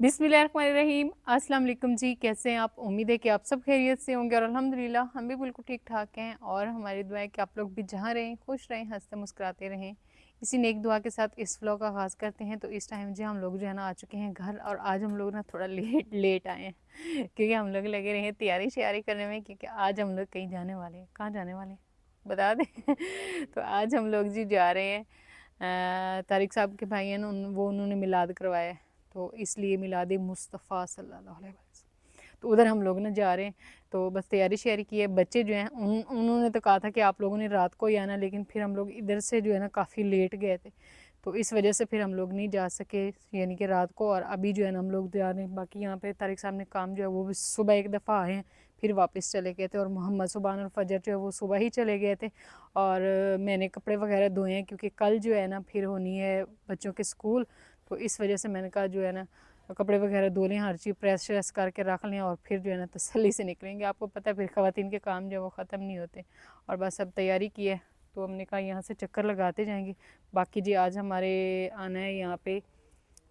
बिस्मिल्लाहिर्रहमानिर्रहीम। अस्सलाम वालेकुम जी, कैसे हैं आप? उम्मीद है कि आप सब खैरियत से होंगे और अल्हम्दुलिल्लाह हम भी बिल्कुल ठीक ठाक हैं। और हमारी दुआ है कि आप लोग भी जहाँ रहें खुश रहें, हंसते मुस्कुराते रहें। इसी नेक दुआ के साथ इस व्लॉग का आगाज़ करते हैं। तो इस टाइम जी हम लोग जो है ना आ चुके हैं घर, और आज हम लोग ना थोड़ा लेट लेट आए हैं क्योंकि हम लोग लगे रहे हैं तैयारी श्यारी करने में, क्योंकि आज हम लोग कहीं जाने वाले हैं। कहाँ जाने वाले हैं बता दें तो आज हम लोग जी जा रहे हैं, तारिक साहब के भाई हैं ना, वो उन्होंने मिलाद करवाया है, तो इसलिए मिलाद मुस्तफ़ा सल्लल्लाहु अलैहि वसल्लम, तो उधर हम लोग ना जा रहे हैं। तो बस तैयारी श्यारी की है। बच्चे जो हैं उन्होंने तो कहा था कि आप लोगों ने रात को ही आना, लेकिन फिर हम लोग इधर से जो है ना काफ़ी लेट गए थे, तो इस वजह से फिर हम लोग नहीं जा सके, यानी कि रात को। और अभी जो है ना हम लोग जा रहे हैं। बाकी यहाँ पे तारिक साहब ने काम जो है वो भी सुबह एक दफ़ा आए हैं, फिर वापस चले गए थे। और मोहम्मद सुबान और फजर जो है वो सुबह ही चले गए थे। और मैंने कपड़े वगैरह धोए हैं, क्योंकि कल जो है ना फिर होनी है बच्चों के स्कूल, तो इस वजह से मैंने कहा जो है ना कपड़े वगैरह धो लें, हर चीज़ प्रेस व्रेस करके रख लें, और फिर जो है ना तसल्ली से निकलेंगे। आपको पता है फिर ख़वातीन के काम जो है वो ख़त्म नहीं होते। और बस अब तैयारी की है, तो हमने कहा यहाँ से चक्कर लगाते जाएंगे। बाकी जी आज हमारे आना है यहाँ पे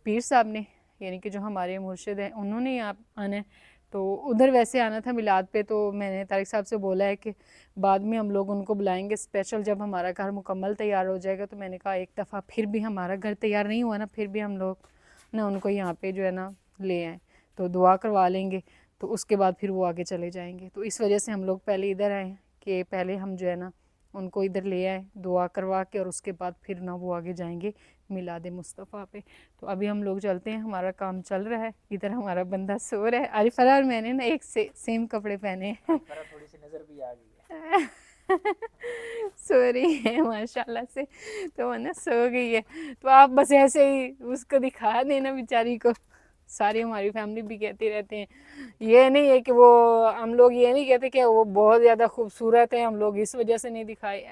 पीर साहब ने, यानी कि जो हमारे मुर्शिद हैं उन्होंने यहाँ आना है। तो उधर वैसे आना था मिलाद पे, तो मैंने तारिक साहब से बोला है कि बाद में हम लोग उनको बुलाएंगे स्पेशल, जब हमारा घर मुकम्मल तैयार हो जाएगा। तो मैंने कहा एक दफ़ा फिर भी हमारा घर तैयार नहीं हुआ ना, फिर भी हम लोग ना उनको यहाँ पे जो है ना ले आए, तो दुआ करवा लेंगे, तो उसके बाद फिर वो आगे चले जाएंगे। तो इस वजह से हम लोग पहले इधर आए कि पहले हम जो है ना उनको इधर ले आए दुआ करवा के, और उसके बाद फिर ना वो आगे जाएंगे मिलाद मुस्तफ़ा पे। तो अभी हम लोग चलते हैं, हमारा काम चल रहा है। इधर हमारा बंदा सो रहा है। अरे फरार मैंने ना एक सेम कपड़े पहने हैं थोड़ी सी नजर भी आ गई है। सो रही है माशाल्लाह से, तो वो ना सो गई है। तो आप बस ऐसे ही उसको दिखा देना बेचारी को। सारी हमारी फैमिली भी कहती रहते हैं, ये नहीं है कि वो, हम लोग ये नहीं कहते कि वो बहुत ज़्यादा खूबसूरत है, हम लोग इस वजह से नहीं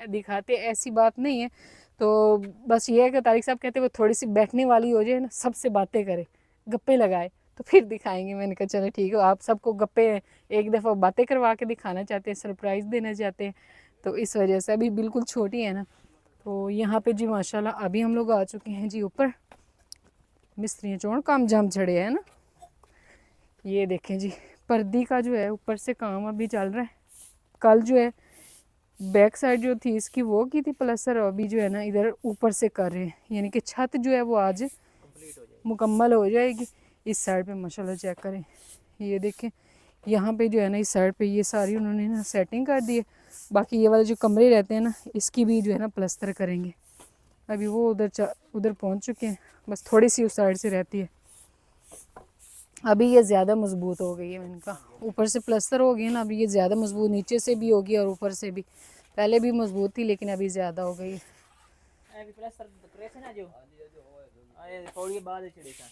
दिखाते, ऐसी बात नहीं है। तो बस ये है कि तारिक साहब कहते हैं वो थोड़ी सी बैठने वाली हो जाए ना, सबसे बातें करे, गप्पे लगाए, तो फिर दिखाएंगे। मैंने कहा चलो ठीक है, आप सबको गप्पे एक दफ़ा बातें करवा के दिखाना चाहते हैं, सरप्राइज़ देना चाहते हैं, तो इस वजह से। अभी बिल्कुल छोटी है ना। तो यहाँ पे जी माशाल्लाह अभी हम लोग आ चुके हैं जी ऊपर। मिस्त्री चौड़ काम जाम चढ़े है ना, ये देखें जी पर्दी का जो है ऊपर से काम अभी चल रहा है। कल जो है बैक साइड जो थी इसकी वो की थी प्लस्तर, अभी जो है ना इधर ऊपर से कर रहे हैं, यानी कि छत जो है वो आज मुकम्मल हो जाएगी। इस साइड पे माशाल्लाह चेक करें, ये देखें यहाँ पे जो है ना इस साइड पे ये सारी उन्होंने ना सेटिंग कर दी है। बाकी ये वाले जो कमरे रहते हैं ना इसकी भी जो है ना प्लस्तर करेंगे। अभी वो उधर पहुँच चुके हैं, बस थोड़ी सी उस साइड से रहती है। अभी ये ज़्यादा मजबूत हो गई है, मैंने कहा ऊपर से प्लस्तर हो गई ना, अभी ये ज़्यादा मजबूत नीचे से भी होगी और ऊपर से भी। पहले भी मजबूत थी लेकिन अभी ज़्यादा हो गई है। अभी प्लास्टर करे थे ना जो आए पौड़ी बाद चढ़े था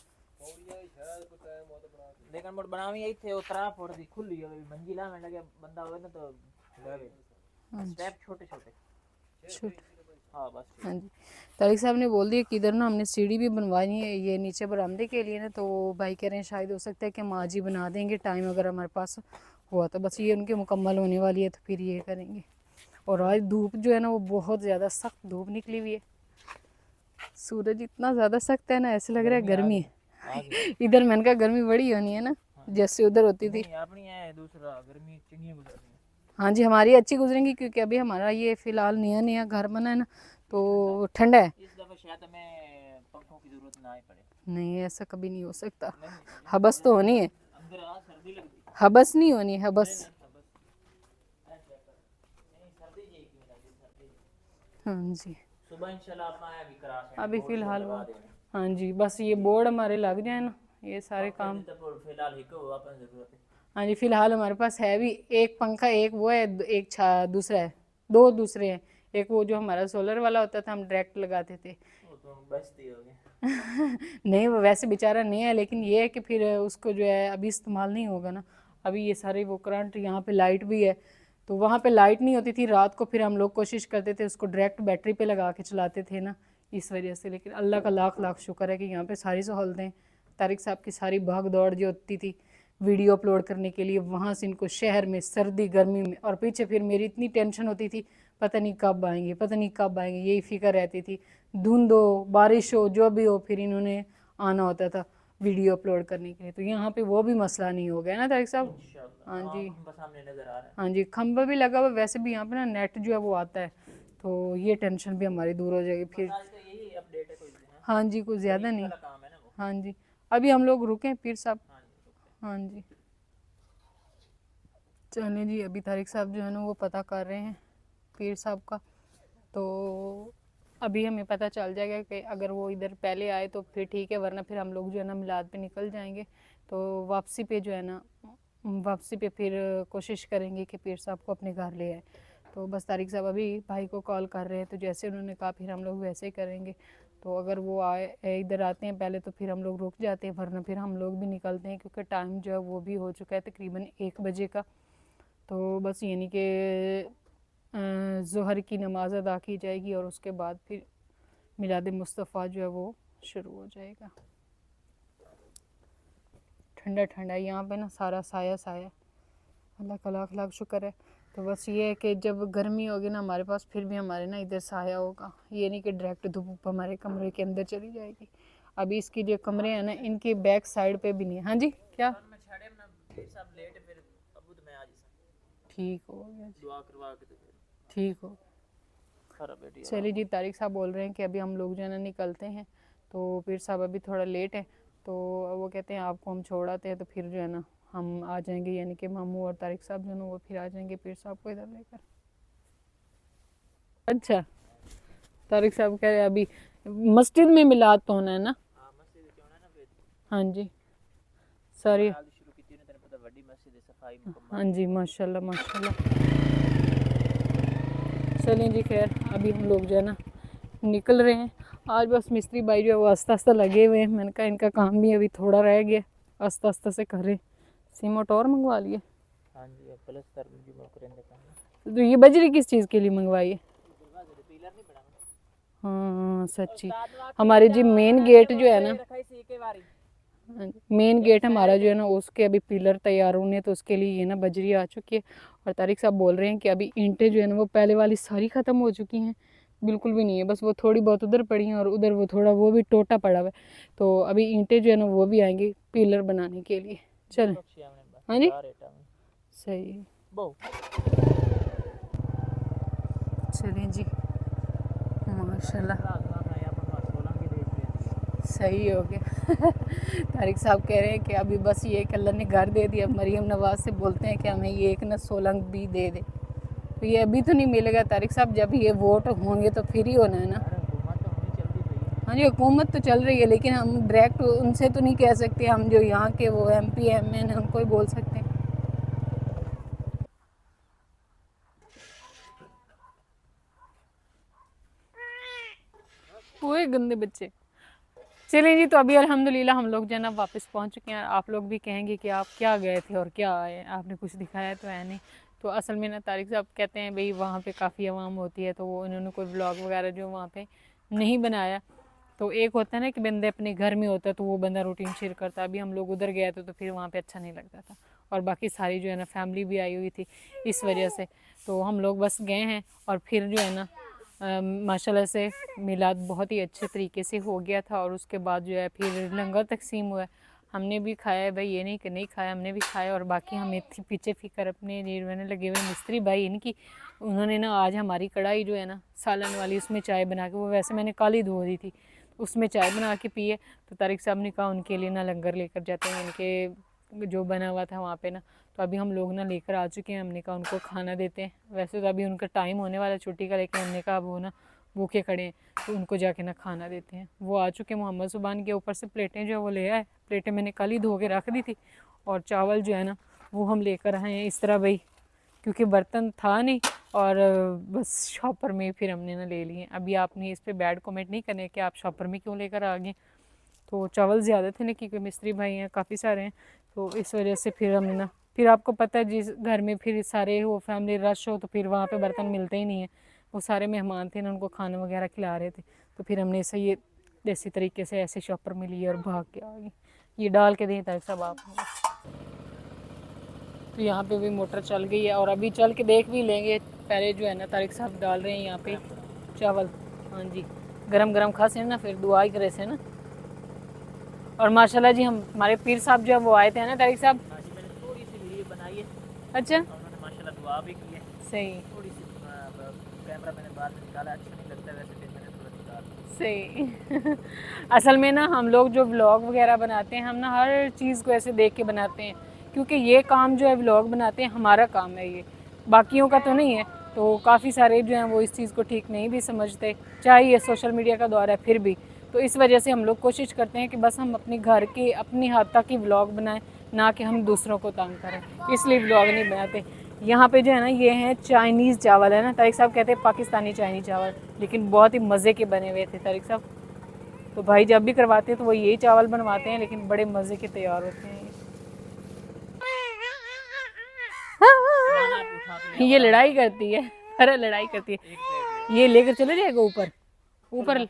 लेकिन मोट बनावी आई थे उतरा फोड़ दी खुली है मंजिला में लगे बंदा होवे ना तो लगे स्टेप छोटे छोटे। हाँ बस हाँ जी, तारिक साहब ने बोल दिया कि इधर ना हमने सीढ़ी भी बनवानी है ये नीचे बरामदे के लिए ना, तो भाई कह रहे हैं शायद हो सकता है कि हम आज ही बना देंगे, टाइम अगर हमारे पास हुआ तो। बस ये उनके मुकम्मल होने वाली है तो फिर ये करेंगे। और आज धूप जो है ना वो बहुत ज़्यादा सख्त धूप निकली हुई है, सूरज इतना ज़्यादा सख्त है ना, ऐसे लग रहा है गर्मी है इधर मैंने कहा गर्मी बड़ी होनी है ना, जैसे उधर होती थी। अपनी है दूसरा गर्मी चिंगी गुजरनी है। हाँ जी हमारी अच्छी गुजरेंगी, क्योंकि अभी हमारा ये फ़िलहाल नया नया घर बना है ना, तो ठंडा है। इस दफा शायद हमें पंखों की जरूरत ना पड़े। नहीं ऐसा कभी नहीं हो सकता, हबस तो होनी है, अंदर आ सर्दी लगती हबस नहीं होनी, हबस। हाँ जी सुबह इंशाल्लाह अपना है भी करा सकते अभी बोर्ड फ़िलहाल लगा वो, देंगे। हाँ जी बस ये बोर्ड हमारे लग जाए ना, ये सारे काम। फिलहाल ही को अपन जरूरत है। हाँ जी फ़िलहाल हमारे पास है भी एक पंखा, एक वो है, एक दूसरा है, दो दूसरे हैं। एक वो जो हमारा सोलर वाला होता था हम डायरेक्ट लगाते थे वो तो बचती हो गए। नहीं वो वैसे बेचारा नहीं है, लेकिन ये है कि फिर उसको जो है अभी इस्तेमाल नहीं होगा ना। अभी ये सारे वो करंट, यहाँ पे लाइट भी है, तो वहाँ पे लाइट नहीं होती थी रात को, फिर हम लोग कोशिश करते थे उसको डायरेक्ट बैटरी पे लगा के चलाते थे ना, इस वजह से। लेकिन अल्लाह का लाख लाख शुक्र है कि यहाँ पे सारी सहूलतें, तारिक साहब की सारी भाग दौड़ जो होती थी वीडियो अपलोड करने के लिए, वहाँ से इनको शहर में सर्दी गर्मी में, और पीछे फिर मेरी इतनी टेंशन होती थी पता नहीं कब आएंगे, पता नहीं कब आएंगे, यही फिक्र रहती थी। धुंध हो बारिश हो जो भी हो फिर इन्होंने आना होता था। वीडियो अपलोड करने के लिए। तो यहाँ पे वो भी मसला नहीं हो गया ना तारिक साहब। इंशाल्लाह। हाँ जी, खंबा सामने नजर आ रहा है। हाँ जी, खंबा भी लगा हुआ। वैसे भी यहाँ पे ना नेट जो है वो आता है, तो ये टेंशन भी हमारी दूर हो जाएगी फिर। बस आज का यही अपडेट है, कोई भी है। हाँ जी, कुछ ज़्यादा तरीके नहीं। वाला काम है ना वो। हाँ जी, अभी हम लोग रुके हैं पीर साहब। हाँ जी, रुकते हैं। हाँ जी, चलिए जी, अभी तारिक साहब जो है ना वो पता कर रहे हैं पीर साहब का। तो अभी हमें पता चल जाएगा कि अगर वो इधर पहले आए तो फिर ठीक है, वरना फिर हम लोग जो है ना मिलाद पे निकल जाएंगे। तो वापसी पे जो है ना, वापसी पे फिर कोशिश करेंगे कि पीर साहब को अपने घर ले आए। तो बस तारिक साहब अभी भाई को कॉल कर रहे हैं, तो जैसे उन्होंने कहा फिर हम लोग वैसे ही करेंगे। तो अगर वो आए इधर आते हैं पहले तो फिर हम लोग रुक जाते हैं, वरना फिर हम लोग भी निकलते हैं, क्योंकि टाइम जो है वो भी हो चुका है तकरीबन 1 बजे का। तो बस यानी कि ज़ोहर की नमाज़ अदा की जाएगी और उसके बाद फिर मिलाद मुस्तफ़ा जो है वो शुरू हो जाएगा। ठंडा ठंडा यहाँ पे ना, सारा साया साया, अल्लाह का लाख लाख शुक्र है। तो बस ये है कि जब गर्मी होगी ना हमारे पास, फिर भी हमारे ना इधर साया होगा, ये नहीं कि डायरेक्ट धूप हमारे कमरे के अंदर चली जाएगी। अभी इसकी जो कमरे हैं ना, इनकी बैक साइड पे भी नहीं है। हाँ जी, क्या मैं छाड़े ना सब लेट फिर अबू तो मैं आज ही ठीक हो गया जी, दुआ करवा के तो फिर ठीक हो। खरा बेटी। चलिए जी, तारिक साहब बोल रहे हैं कि अभी हम लोग जो है ना निकलते हैं। तो पीर साहब अभी थोड़ा लेट है, तो वो कहते हैं आपको हम छोड़ आते हैं, तो फिर जो है ना हम आ जाएंगे, यानी कि मामू और तारिक साहब जो है ना वो फिर आ जाएंगे पीर साहब को इधर लेकर। अच्छा, तारिक साहब कह रहे हैं अभी मस्जिद में मिलाद तो होना है ना। हां, मस्जिद क्यों ना फिर हाँ जी, सारी। आज शुरू की थी ना, तेरे पता बड़ी मस्जिद है, सफाई मुकम्मल। हाँ जी, माशाल्लाह माशाल्लाह। चलें जी, खैर अभी हम लोग जो है ना निकल रहे हैं। आज बस मिस्त्री भाई जो है वो आस्ता आस्ता लगे हुए हैं। मैंने कहा इनका काम भी अभी थोड़ा रह गया, आस्ता आस्ता से कर रहे। सीमेंट और मंगवा लिए। हां जी, अब प्लस्तर भी वो करेंगे काम। तो ये बजरी किस चीज़ के लिए मंगवाई है? पिलर नहीं बना। हाँ सच्ची, हमारे जी मेन गेट जो है ना, रखाई सी के बारी। मेन गेट हमारा जो है ना उसके अभी पिलर तैयार होने, तो उसके लिए ये ना बजरी आ चुकी है। और तारिक साहब बोल रहे हैं कि अभी ईंटें जो है ना वो पहले वाली सारी ख़त्म हो चुकी हैं, बिल्कुल भी नहीं है, बस वो थोड़ी बहुत उधर पड़ी हैं और उधर वो थोड़ा वो भी टोटा पड़ा हुआ है। तो अभी ईंटें जो है ना वो भी आएंगी पिलर बनाने के लिए। चलें। हाँ जी, सही है। चलें जी, माशाल्लाह सही हो गया। तारिक साहब कह रहे हैं कि अभी बस ये कि अल्लाह ने घर दे दिया। मरीम नवाज से बोलते हैं कि हमें ये एक ना सोलंग भी दे दे, तो ये अभी तो नहीं मिलेगा तारिक साहब, जब ये वोट होंगे तो फिर ही होना है ना। हाँ जी, हुकूमत तो चल रही है, लेकिन हम डायरेक्ट उनसे तो नहीं कह सकते, हम जो यहाँ के वो MP MN हैं उनको ही बोल सकते हैं। वो गंदे बच्चे। चलिए जी, तो अभी अल्हम्दुलिल्लाह हम लोग जो है ना वापस पहुँच चुके हैं। आप लोग भी कहेंगे कि आप क्या गए थे और क्या आए, आपने कुछ दिखाया तो है नहीं। तो असल में ना तारिक साहब कहते हैं भाई वहाँ पे काफ़ी आवाम होती है, तो वो उन्होंने कोई व्लॉग वगैरह जो वहाँ पे नहीं बनाया। तो एक होता है ना कि बंदे अपने घर में होता है तो वो बंदा रूटीन शेयर करता है। अभी हम लोग उधर गए थे तो फिर वहाँ पे अच्छा नहीं लगता था, और बाकी सारी जो है ना फैमिली भी आई हुई थी इस वजह से। तो हम लोग बस गए हैं और फिर जो है ना माशाल्लाह से मिलाद बहुत ही अच्छे तरीके से हो गया था। और उसके बाद जो है फिर लंगर तकसीम हुआ है, हमने भी खाया है भाई, ये नहीं कि नहीं खाया, हमने भी खाया। और बाकी हमें पीछे फिक्र अपने निर्वहने लगे हुए मिस्त्री भाई इनकी, उन्होंने ना आज हमारी कढ़ाई जो है ना सालन वाली उसमें चाय बना के, वो वैसे मैंने कल ही धो दी थी, उसमें चाय बना के पिए। तो तारिक साहब ने कहा उनके लिए ना लंगर लेकर जाते हैं, इनके जो बना हुआ था वहाँ पे ना। तो अभी हम लोग ना लेकर आ चुके हैं, हमने कहा उनको खाना देते हैं। वैसे तो अभी उनका टाइम होने वाला छुट्टी का, लेकिन हमने कहा वो ना भूखे खड़े हैं तो उनको जाके ना खाना देते हैं। वो आ चुके मोहम्मद सुबान के ऊपर से प्लेटें जो है वो ले आए, प्लेटें मैंने कल ही धो के रख दी थी। और चावल जो है ना वो हम लेकर आए हैं इस तरह भाई, क्योंकि बर्तन था नहीं, और बस शॉपर में फिर हमने ना ले लिए। अभी आपने इस पर बैड कमेंट नहीं करने कि आप शॉपर में क्यों लेकर आ गए। तो चावल ज़्यादा थे ना, क्योंकि मिस्त्री भाई हैं काफ़ी सारे हैं, तो इस वजह से फिर हमने ना, फिर आपको पता है जिस घर में फिर सारे हो फैमिली रश हो तो फिर वहाँ पे बर्तन मिलते ही नहीं है। वो सारे मेहमान थे ना, उनको खाना वगैरह खिला रहे थे, तो फिर हमने इसे ये देसी तरीके से ऐसे शॉपर में लिए और भाग के आ गए। ये डाल के दें ताकि सब आप। तो यहाँ पे भी मोटर चल गई है और अभी चल के देख भी लेंगे। पहले जो है ना तारिक साहब डाल रहे हैं यहाँ पे चावल। हाँ जी, गरम गरम खासे ना फिर दुआ ही करे से ना। और माशाल्लाह जी हमारे पीर साहब जो है वो आए थे ना तारिक साहब। हाँ जी, मैंने थोड़ी सी वीडियो बनाई है अच्छा और उन्होंने माशाल्लाह दुआ भी की है। सही थोड़ी सी कैमरा मैंने बाहर से निकाला, अच्छा नहीं लगता वैसे, फिर मैंने थोड़ा निकाला। सही असल में ना हम लोग जो व्लॉग वगैरह बनाते हैं, हम ना हर चीज़ को ऐसे देख के बनाते हैं, क्योंकि ये काम जो है व्लॉग बनाते हैं हमारा काम है, ये बाकियों का तो नहीं है। तो काफ़ी सारे जो हैं वो इस चीज़ को ठीक नहीं भी समझते, चाहे ये सोशल मीडिया का दौर है फिर भी। तो इस वजह से हम लोग कोशिश करते हैं कि बस हम अपने घर के अपनी हद तक ही व्लॉग बनाएं, ना कि हम दूसरों को तंग करें, इसलिए व्लॉग नहीं बनाते। यहाँ पे जो है ना ये हैं चाइनीज़ चावल है ना, तारिक साहब कहते हैं पाकिस्तानी चाइनीज़ चावल, लेकिन बहुत ही मज़े के बने हुए थे तारिक साहब। तो भाई जब भी करवाते हैं तो वो यही चावल बनवाते हैं, लेकिन बड़े मज़े के तैयार होते हैं ये लड़ाई करती है, अरे लड़ाई करती है, ये लेकर चले जाएगा ऊपर ऊपर।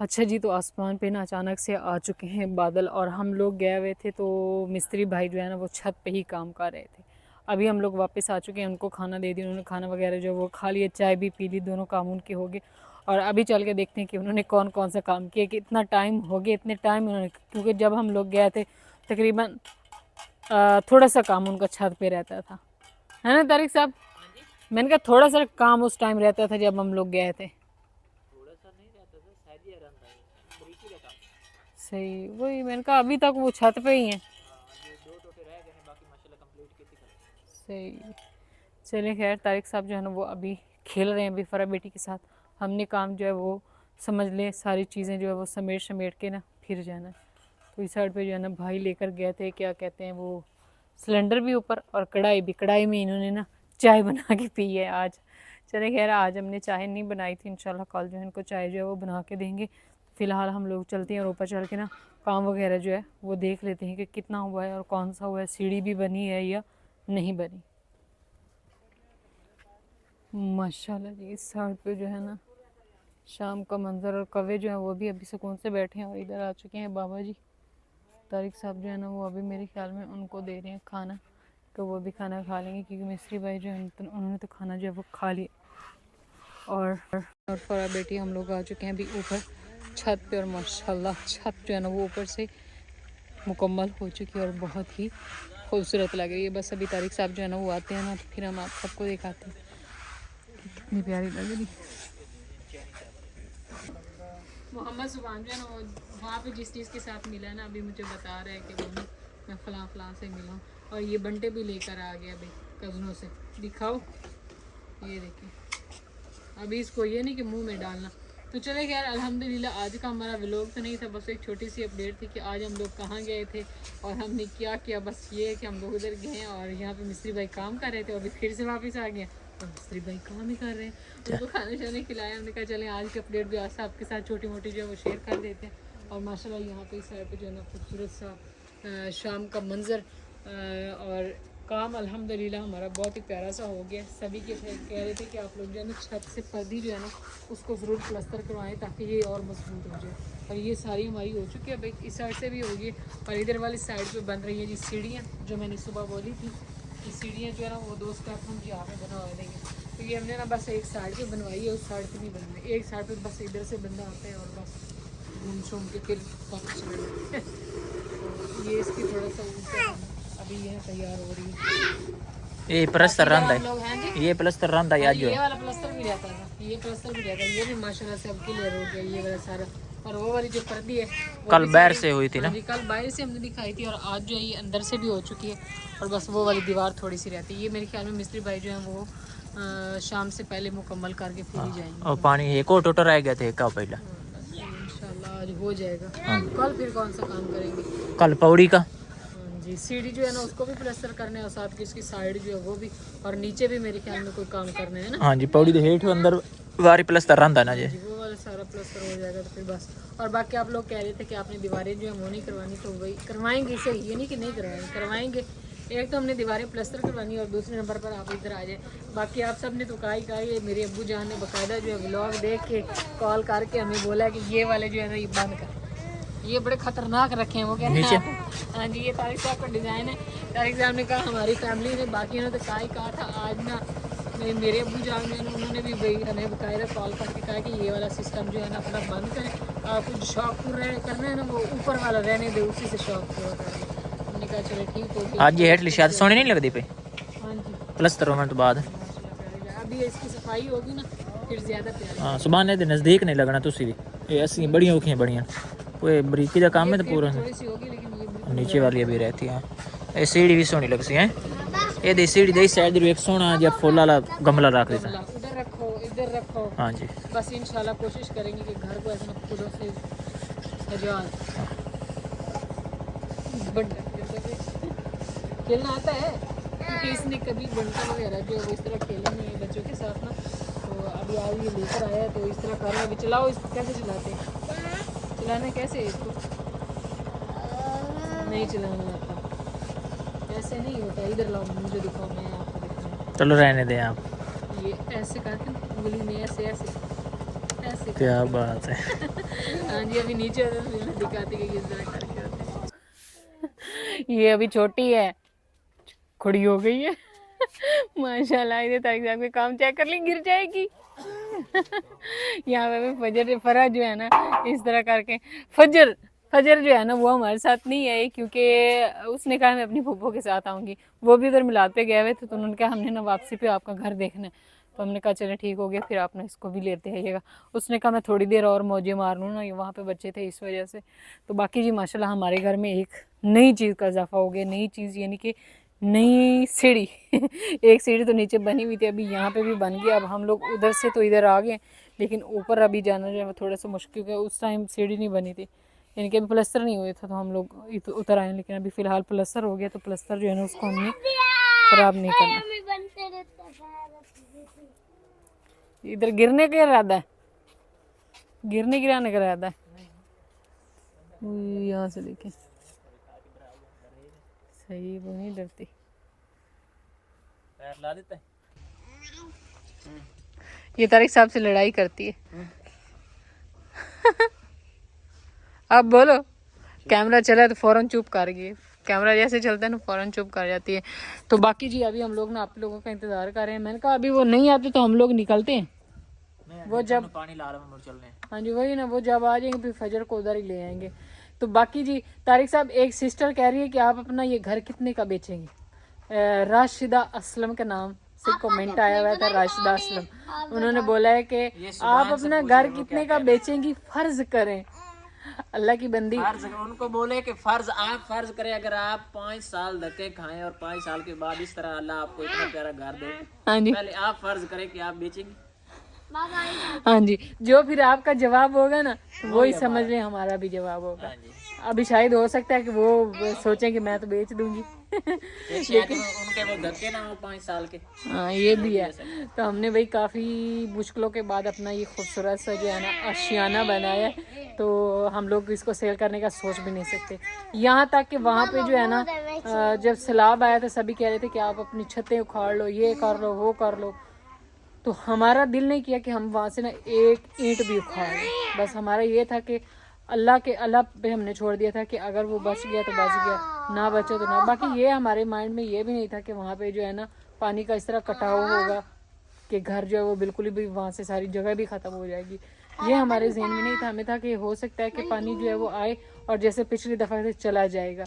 अच्छा जी, तो आसमान पे ना अचानक से आ चुके हैं बादल, और हम लोग गए हुए थे तो मिस्त्री भाई जो है ना वो छत पे ही काम कर रहे थे। अभी हम लोग वापस आ चुके हैं, उनको खाना दे दिया, उन्होंने खाना वगैरह जो वो खा लिया, चाय भी पी ली, दोनों काम उनके हो गए। और अभी चल के देखते हैं कि उन्होंने कौन कौन सा काम किया, कि इतना टाइम हो गया, इतने टाइम उन्होंने, क्योंकि जब हम लोग गए थे तकरीबन थोड़ा सा काम उनका छत पे रहता था, है ना तारिक साहब? मैंने कहा थोड़ा सा काम उस टाइम रहता था जब हम लोग गए थे। थोड़ा सा नहीं रहता था, शायद ही आराम था, बरीकी का काम। सही, वही मैंने कहा अभी तक वो छत पे ही हैं। ये 2 टोटे रह गए हैं, बाकी माशाल्लाह कंप्लीट कितनी कर। सही, चलिए खैर, तारिक साहब जो है ना वो अभी खेल रहे हैं अभी फरा बेटी के साथ। हमने काम जो है वो समझ लें सारी चीज़ें जो है वो समेट के ना फिर जाना है। तो इस साइड पे जो है ना भाई लेकर गए थे, क्या कहते हैं वो, सिलेंडर भी ऊपर और कढ़ाई भी। कढ़ाई में इन्होंने ना चाय बना के पी है आज। चले खैर, आज हमने चाय नहीं बनाई थी, इंशाल्लाह कल जो है इनको चाय जो है वो बना के देंगे। फ़िलहाल हम लोग चलते हैं और ऊपर चल के ना काम वगैरह जो है वो देख लेते हैं कि कितना हुआ है और कौन सा हुआ है, सीढ़ी भी बनी है या नहीं बनी। माशाल्लाह जी, इस साइड पे जो है ना शाम का मंजर, और कौवे जो है वो भी अभी सुकून से बैठे हैं। और इधर आ चुके हैं बाबा जी। तारिक साहब जो है ना वो अभी मेरे ख्याल में उनको दे रहे हैं खाना, तो वो भी खाना खा लेंगे, क्योंकि मिस्त्री भाई जो है उन्होंने तो खाना जो है वो खा लिया। और फरा बेटी हम लोग आ चुके हैं अभी ऊपर छत पे, और माशाल्लाह छत जो है ना वो ऊपर से मुकम्मल हो चुकी है और बहुत ही खूबसूरत लग रही है। बस अभी तारिक साहब जो है ना वो आते हैं ना, तो फिर हम आप सबको दिखाते हैं कितनी प्यारी लग रही। मोहम्मद सुभान जो है ना वो वहाँ पे जिस चीज़ के साथ मिला है ना, अभी मुझे बता रहा है कि मम्मी मैं फ़लाँ से मिला हूँ। और ये बंटे भी लेकर आ गया अभी कज़नों से, दिखाओ ये देखिए। अभी इसको ये नहीं कि मुंह में डालना। तो चले खैर अल्हम्दुलिल्लाह, आज का हमारा व्लॉग तो नहीं था, बस एक छोटी सी अपडेट थी कि आज हम लोग कहाँ गए थे और हमने क्या किया। बस ये है कि हम लोग उधर गए और यहाँ पे मिस्त्री भाई काम कर रहे थे, अभी फिर से वापस आ गए और मिस्त्री भाई काम ही कर रहे हैं। उनको खाना शाना खिलाया, हमने कहा चलें आज की अपडेट भी आज आपके साथ छोटी मोटी जो है वो शेयर कर देते हैं। और माशाल्लाह यहाँ पे इस साइड पे जो है ना खूबसूरत सा शाम का मंज़र, और काम अल्हम्दुलिल्लाह हमारा बहुत ही प्यारा सा हो गया। सभी के कह रहे थे कि आप लोग जो है ना छत से पर्दी जो है ना उसको ज़रूर प्लस्तर करवाएं ताकि ये और मजबूत हो जाए। और ये सारी हमारी हो चुकी है, भाई इस साइड से भी होगी और इधर वाली साइड पे बन रही है जी सीढ़ियाँ, जो मैंने सुबह बोली थी कि सीढ़ियाँ जो है ना वो 2 स्टेप हम यहाँ पे बनवा देंगे। तो ये हमने ना बस एक साइड पर बनवाई है, उस साइड पर नहीं बनवाई, एक साइड पर बस इधर से बंदा आता है और बस घूम शूम के फिर वापस चले जाते हैं। तो ये इसकी थोड़ा सा ऊपर अभी यह तैयार हो रही है। ये प्लस्तर रंदा लोग हैं है, जी, ये प्लस्तर रंदा है जो ये वाला प्लस्तर भी रहता था, ये प्लस्तर भी रहता है, ये भी माशाल्लाह से अब क्लियर हो गया ये वाला सारा। और वो वाली जो पर्दी है कल बाहर से हुई थी ना, जी कल बाहर से हमने दिखाई थी और आज जो है ये अंदर से भी हो चुकी है। और बस वो वाली दीवार थोड़ी सी रहती है, ये मेरे ख्याल में मिस्त्री भाई जो है वो शाम से पहले मुकम्मल करके फिर ही जाएंगे। और पानी एक और टोटा रह गया था एक का पहला, इंशाल्लाह आज हो जाएगा। कल फिर कौन सा काम करेंगे? कल पौड़ी का जी, सीढ़ी जो है ना उसको भी प्लस्तर करने है और साथ की इसकी साइड जो है वो भी, और नीचे भी मेरे ख्याल में कोई काम करना है ना। हाँ जी, पौड़ी दे हेठ अंदर वारी प्लस्तर रंदा ना जी, वो वाला सारा प्लस्तर हो जाएगा तो फिर बस। और बाकी आप लोग कह रहे थे कि आपने दीवारें जो है वो नहीं करवानी, तो वही करवाएंगे, इसे ये नहीं कि नहीं करवाएंगे, करवाएंगे। एक तो हमने दीवारें प्लस्तर करवानी और दूसरे नंबर पर आप इधर आ जाए। बाकी आप सब ने तो कहा ही कहा, मेरे अब्बू जान ने बाकायदा जो है व्लॉग देख के कॉल करके हमें बोला कि ये वाले जो है ना ये बंद कर, ये बड़े खतरनाक रखे हैं वो कह रहे हैं। हाँ जी, ये तारिक साहब का डिज़ाइन है। तारिक साहब ने कहा हमारी फैमिली ने, बाकी ने तो कहा था आज ना मेरे अब्बू जान ने उन्होंने भी भाई हमें बाकायदा कॉल करके कहा कि ये वाला सिस्टम जो है ना अपना बंद करें। आपको जो शौक पूरा करना है ना वो ऊपर वाला रहने दे, उसी से शौक पूरा करेंगे। हमने कहा चलो ठीक हो गया। आज ये हेठली शायद सोनी नहीं लगती पे हाँ जी प्लस्तर होने तो बाद। माशाल्लाह करेगा। अभी इसकी सफाई होगी ना फिर ज़्यादा प्यारी। हाँ सुबह ने नज़दीक नहीं लगना तुसी भी ये असली बड़ियाँ औखियाँ बड़ियाँ कोई बरीकी का काम है तो पूरा थोड़ी सी होगी लेकिन ये बिल्कुल नीचे वाली अभी रहती है। ये सीढ़ी भी सोहनी लगती है। ये दी सीढ़ी दे साइड एक सोना या फुल वाला गमला रख देता। उधर रखो इधर रखो। हाँ जी बस इंशाल्लाह कोशिश करेंगे कि घर को ऐसा फूलों से सजा। खेलना आता है क्योंकि इसने कभी बंटा वगैरह जो है वो इस तरह खेला नहीं है बच्चों के साथ ना, तो अभी आज ये लेकर आया है तो इस तरह कर रहा है। अभी चलाओ इसको, कैसे चलाते हैं, चलाना कैसे है इसको, नहीं चलाना आता, ऐसे नहीं होता। इधर लाओ मुझे दिखाओ, मैं आपको दिखाऊँ। चलो रहने दें आप। ये ऐसे करके उंगली में ऐसे ऐसे ऐसे क्या बात है। हाँ जी अभी नीचे दिखाती है किस तरह करके होते हैं। ये अभी छोटी है, खड़ी हो गई है माशाल्लाह। इधर तारिक साहब के काम चेक कर ली, गिर जाएगी यहाँ पे भी फजर फरा जो है ना इस तरह करके फजर फजर जो है ना वो हमारे साथ नहीं है क्योंकि उसने कहा मैं अपनी फूफो के साथ आऊँगी। वो भी उधर मिलाद पे गए हुए थे तो उन्होंने कहा हमने ना वापसी पे आपका घर देखना है, तो हमने कहा चले ठीक हो गया फिर आप ना इसको भी लेते आइएगा। उसने कहा मैं थोड़ी देर और मौजे मार लूँ ना, वहाँ पे बच्चे थे इस वजह से। तो बाकी जी माशाल्लाह हमारे घर में एक नई चीज़ का इजाफा हो गया। नई चीज़ यानी कि नई सीढ़ी एक सीढ़ी तो नीचे बनी हुई थी, अभी यहाँ पे भी बन गया। अब हम लोग उधर से तो इधर आ गए लेकिन ऊपर अभी जाना जो है थोड़ा सा मुश्किल है। उस टाइम सीढ़ी नहीं बनी थी यानी कि अभी प्लस्तर नहीं हुआ था तो हम लोग उतर आए, लेकिन अभी फ़िलहाल प्लस्तर हो गया तो प्लस्तर जो है ना उसको हमने ख़राब नहीं करना। इधर गिरने का इरादा है, गिरने गिराने का इरादा है यहाँ से लेके सही वो नहीं डरती। पैर ला देता है। ये तारिक साहब से लड़ाई करती है अब बोलो, कैमरा चला तो फौरन चुप कर गई, कैमरा जैसे चलता है ना फौरन चुप कर जाती है। तो बाकी जी अभी हम लोग ना आप लोगों का इंतज़ार कर रहे हैं। मैंने कहा अभी वो नहीं आते तो हम लोग निकलते हैं, वो जब पानी ला रहा हूँ चलने। हाँ जी वही ना, वो जब आ जाएंगे फिर फजर को उधर ही ले आएंगे। तो बाकी जी तारिक साहब एक सिस्टर कह रही है कि आप अपना ये घर कितने का बेचेंगे। राशिदा असलम का नाम से कमेंट आया हुआ था, राशिदा असलम। उन्होंने बोला है कि आप अपना घर कितने का बेचेंगी, फर्ज करें अल्लाह की बंदी। फर्ज उनको बोले कि फर्ज आप फर्ज करें, अगर आप 5 साल धक्के खाएं और 5 साल के बाद इस तरह अल्लाह आपको इतना प्यारा घर दे, हाँ जी पहले आप फर्ज करें कि आप बेचेंगे। हाँ जी, जो फिर आपका जवाब होगा ना वही समझ लें हमारा भी जवाब होगा। अभी शायद हो सकता है कि वो सोचें कि मैं तो बेच दूंगी लेकिन उनके वो धक्के ना हो 5 साल के। हाँ ये भी है। तो हमने भाई काफ़ी मुश्किलों के बाद अपना ये खूबसूरत सा जो है ना आशियाना बनाया है, तो हम लोग इसको सेल करने का सोच भी नहीं सकते। यहाँ तक कि वहाँ पे जो है ना जब सैलाब आया था सभी कह रहे थे कि आप अपनी छतें उखाड़ लो, ये कर लो वो कर लो, तो हमारा दिल नहीं किया कि हम वहाँ से ना एक ईंट भी उखाड़ लें। बस हमारा ये था कि अल्लाह पे हमने छोड़ दिया था कि अगर वो बच गया तो बच गया, ना बचे तो ना। बाकी ये हमारे माइंड में ये भी नहीं था कि वहाँ पे जो है ना पानी का इस तरह कटाव होगा कि घर जो है वो बिल्कुल भी वहाँ से सारी जगह भी ख़त्म हो जाएगी। ये हमारे जहन में नहीं था। हमें था कि हो सकता है कि पानी जो है वो आए और जैसे पिछली दफ़ा से चला जाएगा।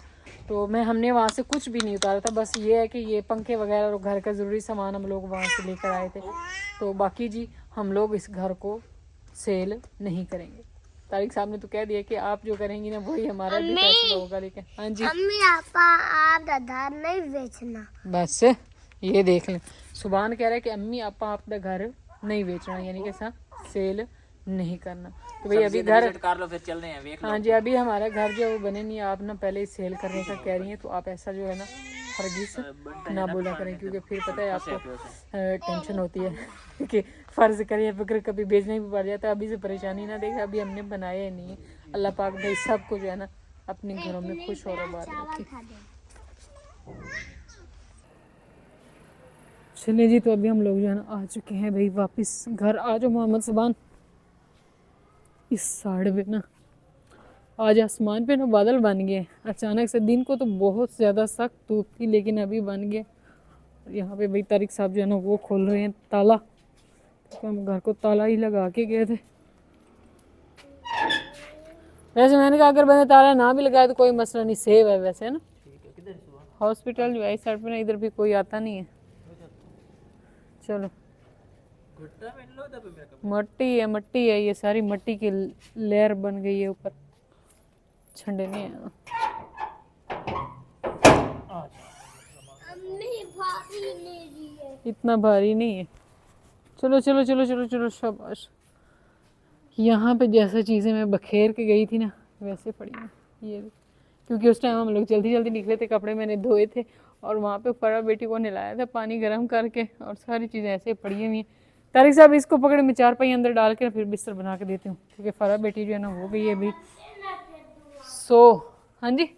तो हमने वहाँ से कुछ भी नहीं उतारा था, बस ये है कि ये पंखे वगैरह और घर का ज़रूरी सामान हम लोग वहाँ से लेकर आए थे। तो बाकी जी हम लोग इस घर को सेल नहीं करेंगे। तारिक साहब ने तो कह दिया कि आप जो करेंगी ना वही हमारा भी फैसला होगा। लेकिन हाँ जी अम्मी आपा आप घर नहीं बेचना, बस ये देख लें, सुभान कह रहा है कि अम्मी आपा आपका घर नहीं बेचना यानी कि सेल नहीं करना। तो भाई अभी घर कर लो फिर चलने हैं देख लो। हाँ जी अभी हमारा घर जो है वो बने नहीं, आप ना पहले ही सेल करने का कह रही हैं, तो आप ऐसा जो है ना हरगिज़ ना बोला करें क्योंकि फिर पता है आपको टेंशन होती है कि फ़र्ज़ करें अगर कभी बेचने भी पड़ जाता है। अभी से परेशानी ना देखे, अभी हमने बनाया ही नहीं है। अल्लाह पाक भाई सबको जो है ना अपने घरों में खुश और आबाद रखे। चलिए जी तो अभी हम लोग जो है ना आ चुके हैं भाई वापस घर। आ जाओ मोहम्मद सुभान। इस साइड पे ना आज आसमान पे ना बादल बन गए अचानक से। दिन को तो बहुत ज़्यादा सख्त धूप थी लेकिन अभी बन गया। यहाँ पे भाई तारिक साहब जो है ना वो खोल रहे हैं ताला, तो हम घर को ताला ही लगा के गए थे। वैसे मैंने कहा अगर मैंने ताला ना भी लगाया तो कोई मसला नहीं, सेव है वैसे, है ना। ठीक है, किधर से हुआ? हॉस्पिटल जो है इस साइड पे ना, इधर भी कोई आता नहीं है। चलो, घुट्टा में लो तब मेरा कपड़ा। मट्टी है, ये सारी मट्टी की लेयर बन गई है ऊपर, छंडे नहीं है। इतना भारी नहीं है। चलो चलो चलो चलो चलो, शाबाश। यहाँ पे जैसे चीज़ें मैं बखेर के गई थी ना वैसे पड़ी हैं ये, क्योंकि उस टाइम हम लोग जल्दी जल्दी निकले थे, कपड़े मैंने धोए थे और वहाँ पे फरा बेटी को नहलाया था पानी गर्म करके, और सारी चीज़ें ऐसे पड़ी हुई हैं। तारिक साहब इसको पकड़े, मैं चारपाई अंदर डाल के फिर बिस्तर बना के देती हूँ, क्योंकि फरा बेटी जो है ना हो गई है अभी। हाँ जी,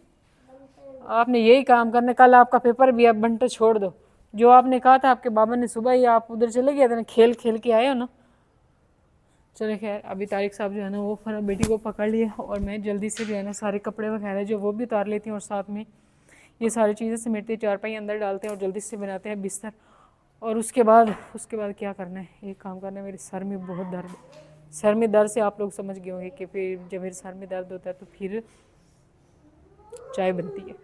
आपने यही काम करने, कल आपका पेपर भी, आप बंटे छोड़ दो। जो आपने कहा था आपके बाबा ने सुबह ही, आप उधर चले गए थे ना, खेल खेल के आए हो ना। चले खैर, अभी तारिक साहब जो है ना वो फरा बेटी को पकड़ लिए, और मैं जल्दी से जो है ना सारे कपड़े वगैरह जो वो भी उतार लेती हूँ, और साथ में ये सारी चीज़ें समेटते हैं, चारपाई अंदर डालते हैं और जल्दी से बनाते हैं बिस्तर। और उसके बाद क्या करना है, एक काम करना है, मेरे सर में बहुत दर्द, सर में दर्द से आप लोग समझ गए होंगे कि फिर जब मेरे सर में दर्द होता है तो फिर चाय बनती है।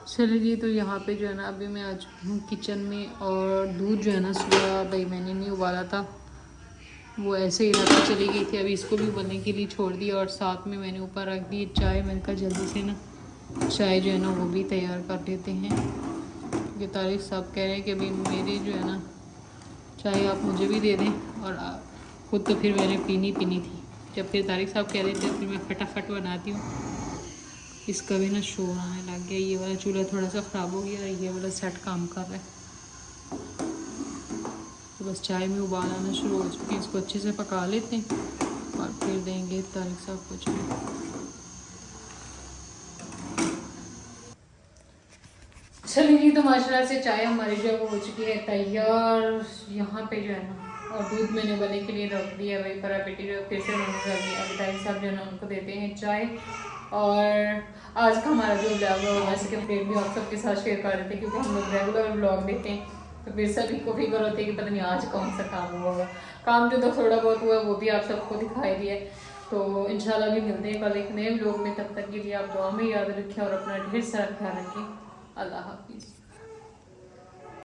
चलिए जी, तो यहाँ पे जो है ना अभी मैं आ चुकी हूँ किचन में, और दूध जो है ना सुबह भाई मैंने नहीं उबाला था, वो ऐसे ही रखा चली गई थी, अभी इसको भी उबलने के लिए छोड़ दिया, और साथ में मैंने ऊपर रख दी चाय। मैंने कहा जल्दी से ना चाय जो है ना वो भी तैयार कर लेते हैं, क्योंकि तारिक साहब कह रहे हैं कि अभी मेरी जो है ना चाय आप मुझे भी दे दें, और खुद तो फिर मैंने पीनी थी। जब फिर तारिक साहब कह रहे थे फिर मैं फटाफट बनाती हूँ। इसका भी ना शोर आने लग गया, ये वाला चूल्हा थोड़ा सा ख़राब हो गया और ये वाला सेट काम कर रहा है, तो बस चाय में उबाल आना शुरू हो चुके हैं। इसको अच्छे से पका लेते हैं और फिर देंगे तारिक साहब को चाय। चलिए जी, तो माशाल्लाह से चाय हमारी जो है वो हो चुकी है तैयार यहाँ पे जो है ना, और दूध मैंने उबलने के लिए रख दिया भाई। फरा बेटी जो फिर से उन्होंने कर दिया, अभी तारिक साहब जो है ना उनको देते हैं चाय। और आज का हमारा जो ब्लॉग है वो वैसे कि भी आप सबके साथ शेयर कर रहे थे, क्योंकि हम लोग रेगुलर ब्लॉग देते हैं, तो फिर सभी को फिक्र होती है कि पता नहीं आज कौन सा काम हुआ होगा। काम जो तो थोड़ा बहुत हुआ वो भी आप सबको दिखाई दिया। तो इंशाल्लाह भी मिलते हैं कल एक नए ब्लॉग में, तब तक के लिए आप दुआ में याद रखें और अपना ढेर सारा ख्याल रखें। अल्लाह हाफिज़।